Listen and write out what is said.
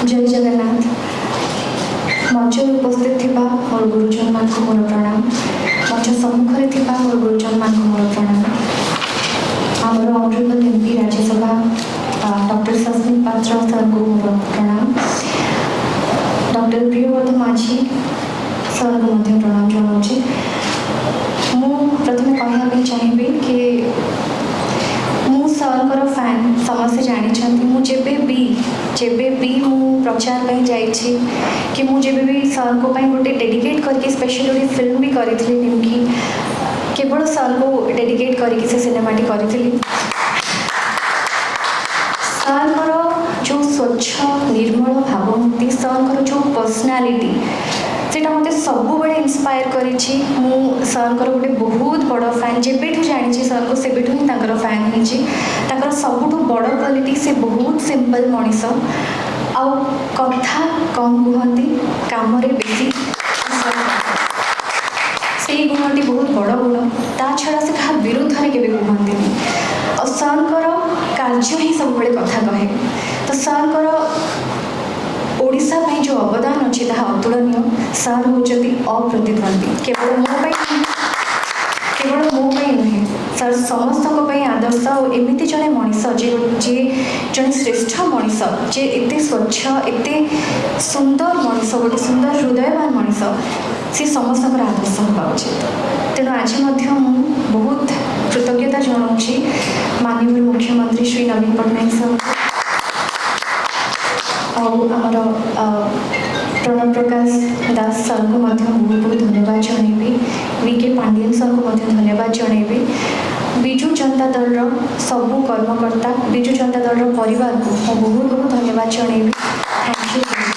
जय जगन्नाथ मंच उपस्थित थिबा मोर गुरुजन मान को मोर प्रणाम मंच सम्मुख रे थिबा मोर गुरुजन मान को मोर प्रणाम आमर honourable MP Rajya Sabha doctor Sasmit पात्र सर को मोर प्रणाम डॉक्टर प्रियव्रत माझी सर को मध्य प्रणाम जनाऊँगी मु प्रथम कहना चाहिए कि मु सर फैन समस्ते जानते मुझे भी मु प्रचार पर जाइए कि मुझे भी सर को गोटे डेडिकेट करके स्पेशल गोटे फिल्म भी करी निमकी केवल सर को डेडिकेट करके से सिनेमाटी करी सर जो स्वच्छ निर्मल भावमूर्ति सर जो पर्सनालिटी सेटा मत सब बड़े इंस्पायर करी सर गोटे बहुत बड़ फैन जेबेठू जानी सर को सेबेठू ही फैन होकर सबुठ बड़ क्वालिटी से बहुत सिंपल मनीष आउ कथा कम कहती काम बेसी से गुणटी बहुत बड़ गुण ता छड़ा से क्या विरुद्ध में केवे कहती और सर कार्य ही सब कथा कहे तो सर ओडिशा में जो अवदान अच्छी ताहा अतुलनीय सर होती अप्रतिद्वंदी केवल मो नुहे सर समस्त आदर्श और एमती जड़े मनीष जी जड़े श्रेष्ठ मनीष जे एते स्वच्छ एते सुंदर मनीष गोटे सुंदर हृदयवान मनीष सी समस्त आदर्श होगा उचित तेणु आज बहुत कृतज्ञता जनाऊँगी माननीय मुख्यमंत्री श्री नवीन पट्टनायक सर और आमर प्रणव प्रकाश दास सर को बहुत बहुत धन्यवाद जनइबी वीके पांडियन सर को धन्यवाद जनइबी विजु जनता दल सबू कर्मकर्ता विजु जनता दल परिवार को बहुत बहुत धन्यवाद जनइबी थैंक यू।